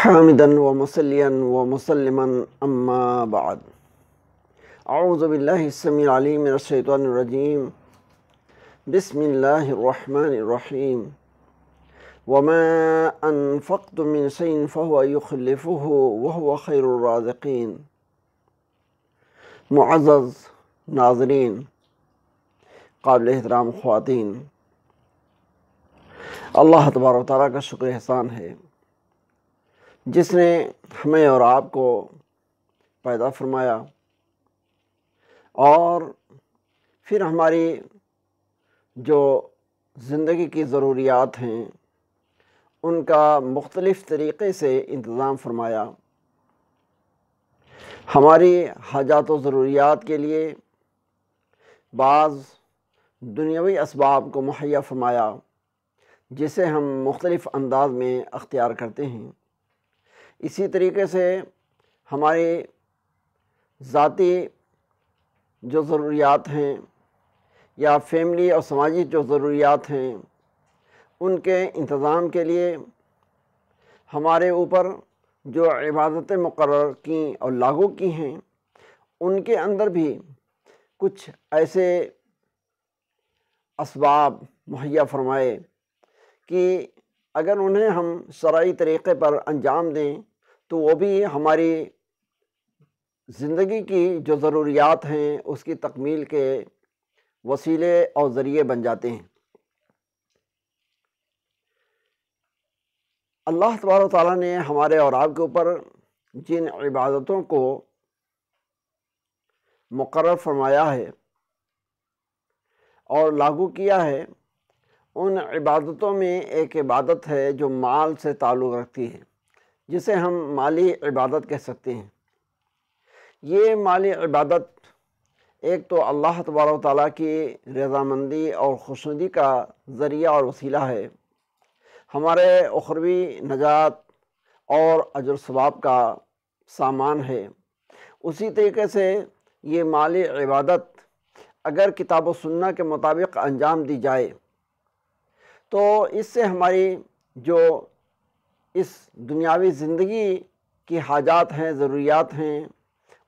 حامدا ومصليا ومسلما اما بعد اعوذ باللہ السمیع العلیم من الشیطان الرجیم بسم اللہ الرحمن الرحیم وما انفقتم من شيء فهو يخلفه وهو خیر الرازقین۔ معزز ناظرین، قابل احترام خواتین، اللہ تبارک و تعالیٰ کا شکر احسان ہے جس نے ہمیں اور آپ کو پیدا فرمایا اور پھر ہماری جو زندگی کی ضروریات ہیں ان کا مختلف طریقے سے انتظام فرمایا۔ ہماری حاجات و ضروریات کے لیے بعض دنیاوی اسباب کو مہیا فرمایا جسے ہم مختلف انداز میں اختیار کرتے ہیں۔ اسی طریقے سے ہماری ذاتی جو ضروریات ہیں یا فیملی اور سماجی جو ضروریات ہیں ان کے انتظام کے لیے ہمارے اوپر جو عبادتیں مقرر کی اور لاگو کی ہیں ان کے اندر بھی کچھ ایسے اسباب مہیا فرمائے کہ اگر انہیں ہم شرعی طریقے پر انجام دیں تو وہ بھی ہماری زندگی کی جو ضروریات ہیں اس کی تکمیل کے وسیلے اور ذریعے بن جاتے ہیں۔ اللہ تبارک و تعالیٰ نے ہمارے اور آپ کے اوپر جن عبادتوں کو مقرر فرمایا ہے اور لاگو کیا ہے ان عبادتوں میں ایک عبادت ہے جو مال سے تعلق رکھتی ہے جسے ہم مالی عبادت کہہ سکتے ہیں۔ یہ مالی عبادت ایک تو اللہ تبارک و تعالیٰ کی رضامندی اور خوشنودی کا ذریعہ اور وسیلہ ہے، ہمارے اخروی نجات اور اجر و ثواب کا سامان ہے۔ اسی طریقے سے یہ مالی عبادت اگر کتاب و سنت کے مطابق انجام دی جائے تو اس سے ہماری جو اس دنیاوی زندگی کی حاجات ہیں، ضروریات ہیں،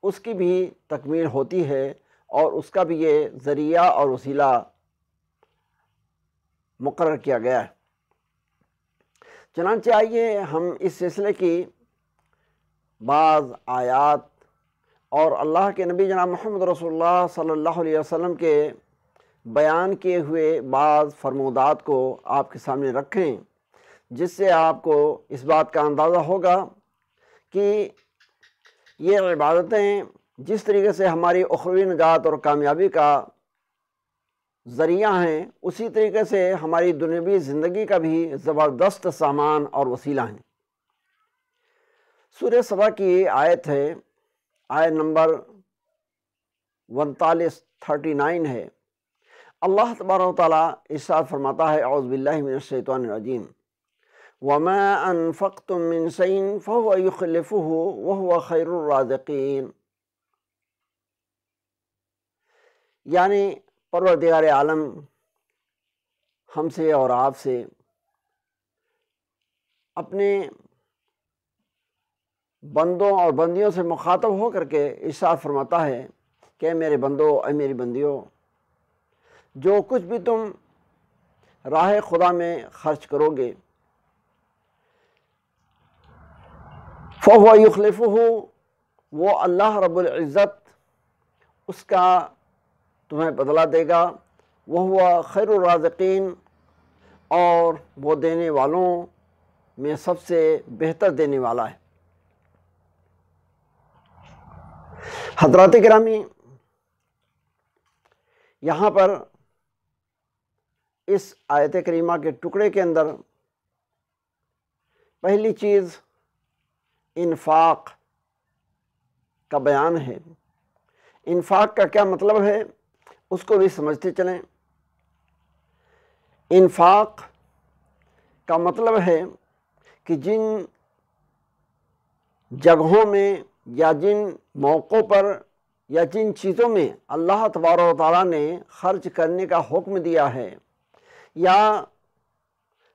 اس کی بھی تکمیل ہوتی ہے اور اس کا بھی یہ ذریعہ اور وسیلہ مقرر کیا گیا ہے۔ چنانچہ آئیے ہم اس سلسلے کی بعض آیات اور اللہ کے نبی جناب محمد رسول اللہ صلی اللہ علیہ وسلم کے بیان کیے ہوئے بعض فرمودات کو آپ کے سامنے رکھیں جس سے آپ کو اس بات کا اندازہ ہوگا کہ یہ عبادتیں جس طریقے سے ہماری اخروی نجات اور کامیابی کا ذریعہ ہیں اسی طریقے سے ہماری دنیاوی زندگی کا بھی زبردست سامان اور وسیلہ ہیں۔ سورہ سبا کی آیت ہے، آیت نمبر 39 ہے۔ اللہ تبارک و تعالیٰ ارشاد فرماتا ہے، اعوذ باللہ من الشیطان الرجیم، وَمَا أَنفَقْتُم مِّن شَيْءٍ فَهُوَ يُخْلِفُهُ وَهُوَ خَيْرُ الرَّازِقِينَ۔ یعنی پروردگار عالم ہم سے اور آپ سے اپنے بندوں اور بندیوں سے مخاطب ہو کر کے ارشاد فرماتا ہے کہ اے میرے بندو، اے میری بندیوں، جو کچھ بھی تم راہ خدا میں خرچ کرو گے فَهُوَ يُخْلِفُهُ، وہ اللہ رب العزت اس کا تمہیں بدلہ دے گا، وَهُوَ خَيْرُ الرَّازِقِينَ، اور وہ دینے والوں میں سب سے بہتر دینے والا ہے۔ حضرات گرامی، یہاں پر اس آیت کریمہ کے ٹکڑے کے اندر پہلی چیز انفاق کا بیان ہے۔ انفاق کا کیا مطلب ہے اس کو بھی سمجھتے چلیں۔ انفاق کا مطلب ہے کہ جن جگہوں میں یا جن موقعوں پر یا جن چیزوں میں اللہ تبارک و تعالیٰ نے خرچ کرنے کا حکم دیا ہے یا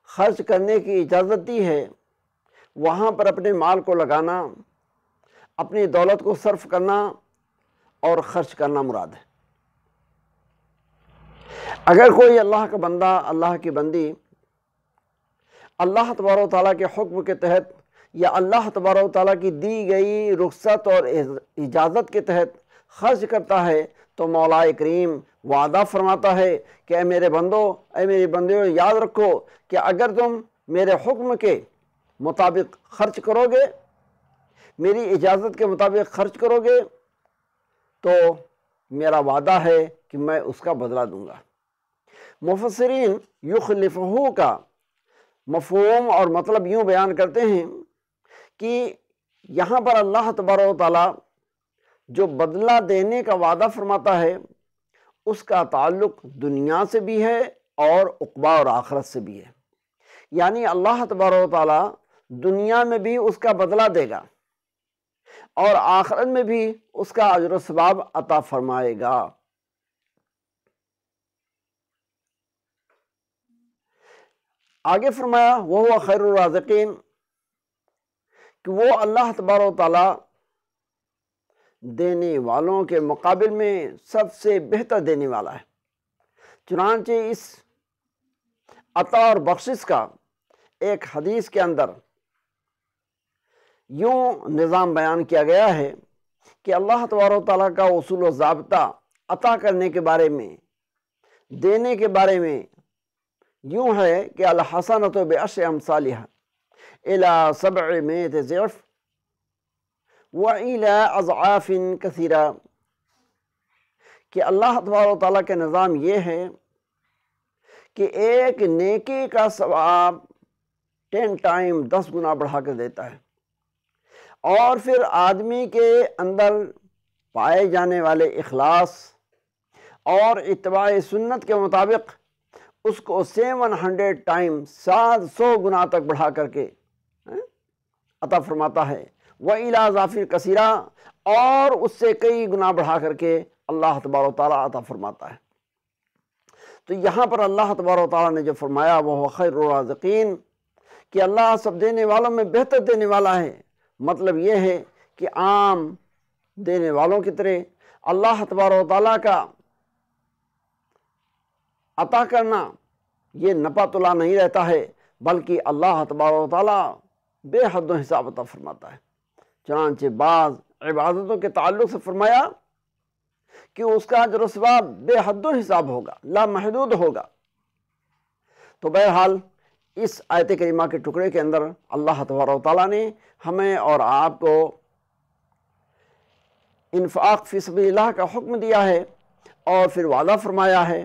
خرچ کرنے کی اجازت دی ہے وہاں پر اپنے مال کو لگانا، اپنی دولت کو صرف کرنا اور خرچ کرنا مراد ہے۔ اگر کوئی اللہ کا بندہ، اللہ کی بندی اللہ تبارک و تعالیٰ کے حکم کے تحت یا اللہ تبارک و تعالیٰ کی دی گئی رخصت اور اجازت کے تحت خرچ کرتا ہے تو مولا کریم وعدہ فرماتا ہے کہ اے میرے بندو، اے میری بندیوں، یاد رکھو کہ اگر تم میرے حکم کے مطابق خرچ کرو گے، میری اجازت کے مطابق خرچ کرو گے، تو میرا وعدہ ہے کہ میں اس کا بدلہ دوں گا۔ مفسرین یخلفہ کا مفہوم اور مطلب یوں بیان کرتے ہیں کہ یہاں پر اللہ تبارک و تعالیٰ جو بدلہ دینے کا وعدہ فرماتا ہے اس کا تعلق دنیا سے بھی ہے اور عقبہ اور آخرت سے بھی ہے، یعنی اللہ تبارک و تعالیٰ دنیا میں بھی اس کا بدلہ دے گا اور آخرت میں بھی اس کا اجر و ثواب عطا فرمائے گا۔ آگے فرمایا وَهُوَ خَيْرُ الرَّازِقِينَ کہ وہ اللہ تبارک و تعالیٰ دینے والوں کے مقابل میں سب سے بہتر دینے والا ہے۔ چنانچہ اس عطا اور بخشش کا ایک حدیث کے اندر یوں نظام بیان کیا گیا ہے کہ اللہ تبارک و تعالیٰ کا اصول و ضابطہ عطا کرنے کے بارے میں، دینے کے بارے میں یوں ہے کہ الحسنۃ بعشر امثالها الى 700 ضعف وإلى اضعاف کثیرہ، کہ اللہ تبارک و تعالیٰ کا نظام یہ ہے کہ ایک نیکی کا ثواب 10 ٹائم 10 گنا بڑھا کر دیتا ہے، اور پھر آدمی کے اندر پائے جانے والے اخلاص اور اتباع سنت کے مطابق اس کو 700 ٹائم 700 گنا تک بڑھا کر کے عطا فرماتا ہے، وَإِلَىٰ ضَعْفٍ كَثِيرًا، اور اس سے کئی گنا بڑھا کر کے اللہ تبارک و تعالیٰ عطا فرماتا ہے۔ تو یہاں پر اللہ تبارک و تعالیٰ نے جو فرمایا وہ خیر الرازقین کہ اللہ سب دینے والوں میں بہتر دینے والا ہے، مطلب یہ ہے کہ عام دینے والوں کی طرح اللہ تبارک و تعالیٰ کا عطا کرنا یہ نپا تلا نہیں رہتا ہے، بلکہ اللہ تبارک و تعالیٰ بے حد و حساب عطا فرماتا ہے۔ چنانچہ بعض عبادتوں کے تعلق سے فرمایا کہ اس کا اجر و ثواب بے حد و حساب ہوگا، لا محدود ہوگا۔ تو بہرحال اس آیت کریمہ کے ٹکڑے کے اندر اللہ تبارک و تعالیٰ نے ہمیں اور آپ کو انفاق فی سبیل اللہ کا حکم دیا ہے اور پھر وعدہ فرمایا ہے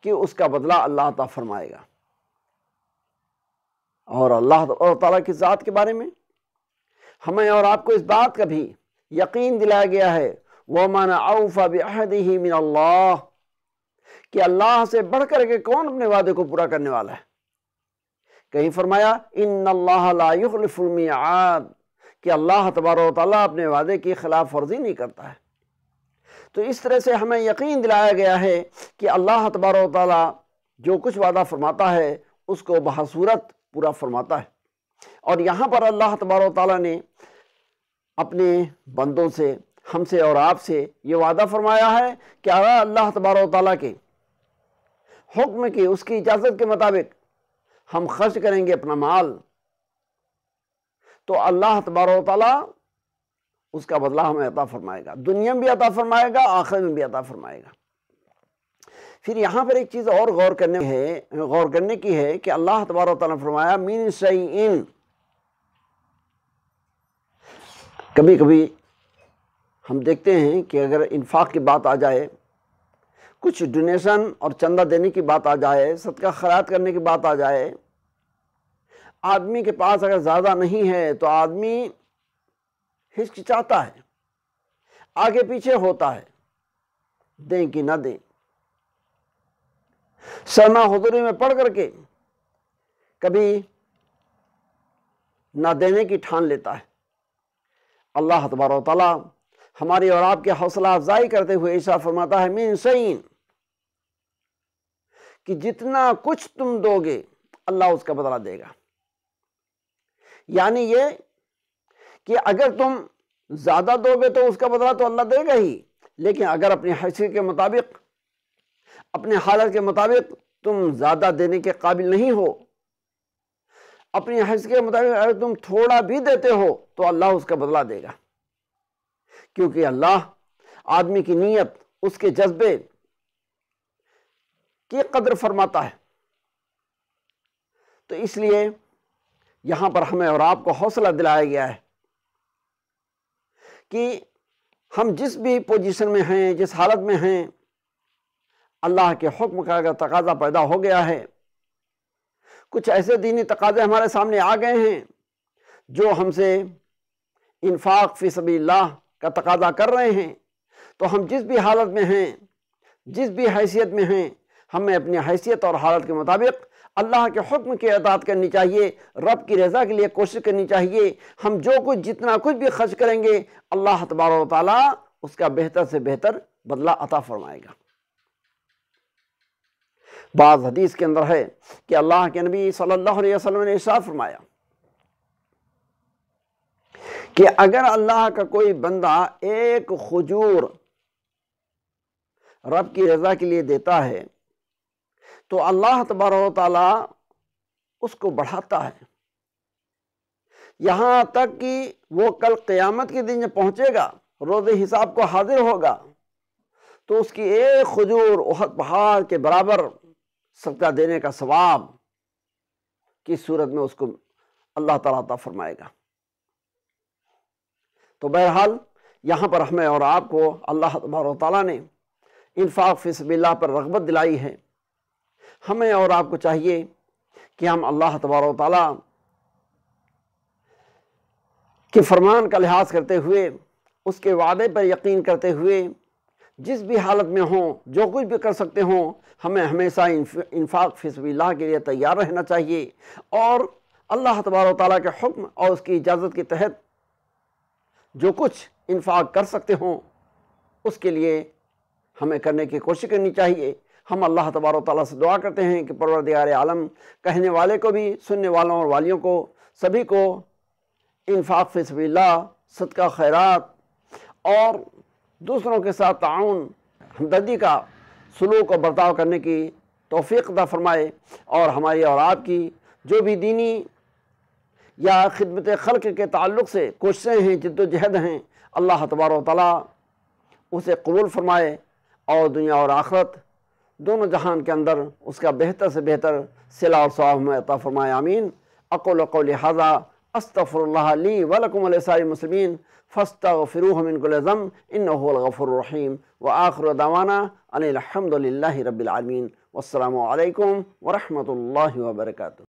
کہ اس کا بدلہ اللہ عطا فرمائے گا۔ اور اللہ تعالیٰ کی ذات کے بارے میں ہمیں اور آپ کو اس بات کا بھی یقین دلایا گیا ہے وَمَنْ أَوْفَى بِعَهْدِهِ مِنَ اللَّهِ کہ اللہ سے بڑھ کر کے کون اپنے وعدے کو پورا کرنے والا ہے۔ کہیں فرمایا إِنَّ اللَّهَ لَا يُخْلِفُ الْمِيعَادَ کہ اللہ تبارک و تعالیٰ اپنے وعدے کی خلاف ورزی نہیں کرتا ہے۔ تو اس طرح سے ہمیں یقین دلایا گیا ہے کہ اللہ تبارک و تعالیٰ جو کچھ وعدہ فرماتا ہے اس کو بصورت پورا فرماتا ہے۔ اور یہاں پر اللہ تبارک و تعالیٰ نے اپنے بندوں سے، ہم سے اور آپ سے یہ وعدہ فرمایا ہے کہ اگر اللہ تبارک و تعالیٰ کے حکم کی، اس کی اجازت کے مطابق ہم خرچ کریں گے اپنا مال تو اللہ تبارک و تعالیٰ اس کا بدلہ ہمیں عطا فرمائے گا، دنیا میں بھی عطا فرمائے گا، آخرت میں بھی عطا فرمائے گا۔ پھر یہاں پر ایک چیز اور غور کرنے کی ہے کہ اللہ تبارک و تعالیٰ نے فرمایا من شیئن۔ کبھی کبھی ہم دیکھتے ہیں کہ اگر انفاق کی بات آ جائے، کچھ ڈونیشن اور چندہ دینے کی بات آ جائے، صدقہ خیرات کرنے کی بات آ جائے، آدمی کے پاس اگر زیادہ نہیں ہے تو آدمی ہچکچاتا ہے، آگے پیچھے ہوتا ہے، دیں کہ نہ دیں، سرما حضوری میں پڑھ کر کے کبھی نہ دینے کی ٹھان لیتا ہے۔ اللہ تبارک و تعالیٰ ہماری اور آپ کے حوصلہ افزائی کرتے ہوئے ارشاد فرماتا ہے من شیئن کہ جتنا کچھ تم دو گے اللہ اس کا بدلہ دے گا۔ یعنی یہ کہ اگر تم زیادہ دو گے تو اس کا بدلہ تو اللہ دے گا ہی، لیکن اگر اپنی حیثیت کے مطابق، اپنے حالت کے مطابق تم زیادہ دینے کے قابل نہیں ہو، اپنی حیثیت کے مطابق اگر تم تھوڑا بھی دیتے ہو تو اللہ اس کا بدلہ دے گا، کیونکہ اللہ آدمی کی نیت، اس کے جذبے کی قدر فرماتا ہے۔ تو اس لیے یہاں پر ہمیں اور آپ کو حوصلہ دلایا گیا ہے کہ ہم جس بھی پوزیشن میں ہیں، جس حالت میں ہیں، اللہ کے حکم کا اگر تقاضا پیدا ہو گیا ہے، کچھ ایسے دینی تقاضے ہمارے سامنے آ گئے ہیں جو ہم سے انفاق فی سبیل اللہ کا تقاضا کر رہے ہیں، تو ہم جس بھی حالت میں ہیں، جس بھی حیثیت میں ہیں، ہمیں اپنی حیثیت اور حالت کے مطابق اللہ کے حکم کی اطاعت کرنی چاہیے، رب کی رضا کے لیے کوشش کرنی چاہیے۔ ہم جو کچھ جتنا کچھ بھی خرچ کریں گے، اللہ تبارک و تعالیٰ اس کا بہتر سے بہتر بدلہ عطا فرمائے گا۔ بعض حدیث کے اندر ہے کہ اللہ کے نبی صلی اللہ علیہ وسلم نے ارشاد فرمایا کہ اگر اللہ کا کوئی بندہ ایک کھجور رب کی رضا کے لیے دیتا ہے تو اللہ تبارک و تعالیٰ اس کو بڑھاتا ہے، یہاں تک کہ وہ کل قیامت کے دن جب پہنچے گا، روز حساب کو حاضر ہوگا، تو اس کی ایک کھجور احد پہاڑ کے برابر صدقہ دینے کا ثواب کی صورت میں اس کو اللہ تعالیٰ عطا فرمائے گا۔ تو بہرحال یہاں پر ہمیں اور آپ کو اللہ تبارک و تعالیٰ نے انفاق فی سبیل اللہ پر رغبت دلائی ہے۔ ہمیں اور آپ کو چاہیے کہ ہم اللہ تبارک و تعالیٰ کے فرمان کا لحاظ کرتے ہوئے، اس کے وعدے پر یقین کرتے ہوئے، جس بھی حالت میں ہوں، جو کچھ بھی کر سکتے ہوں، ہمیں ہمیشہ انفاق فی سبیل اللہ کے لیے تیار رہنا چاہیے، اور اللہ تبارک و تعالیٰ کے حکم اور اس کی اجازت کے تحت جو کچھ انفاق کر سکتے ہوں اس کے لیے ہمیں کرنے کی کوشش کرنی چاہیے۔ ہم اللہ تبارک و تعالیٰ سے دعا کرتے ہیں کہ پروردگار عالم کہنے والے کو بھی، سننے والوں اور والیوں کو، سبھی کو انفاق فی سبیل اللہ، صدقہ خیرات اور دوسروں کے ساتھ تعاون، ہمدردی کا سلوک اور برتاؤ کرنے کی توفیق عطا فرمائے، اور ہماری اور آپ کی جو بھی دینی یا خدمت خلق کے تعلق سے کوششیں ہیں، جد و جہد ہیں، اللہ تبارک و تعالیٰ اسے قبول فرمائے، اور دنیا اور آخرت دونوں جہان کے اندر اس کا بہتر سے بہتر صلہ اور ثواب ہمیں عطا فرمائے، آمین۔ اقول قولی ھذا استغفر اللہ لی ولکم ولسائر المسلمین فاستغفروہ من کل ذنب انہ هو الغفور الرحیم، وآخر دعوانا ان الحمد للہ رب العالمین، والسلام علیکم ورحمۃ اللہ وبرکاتہ۔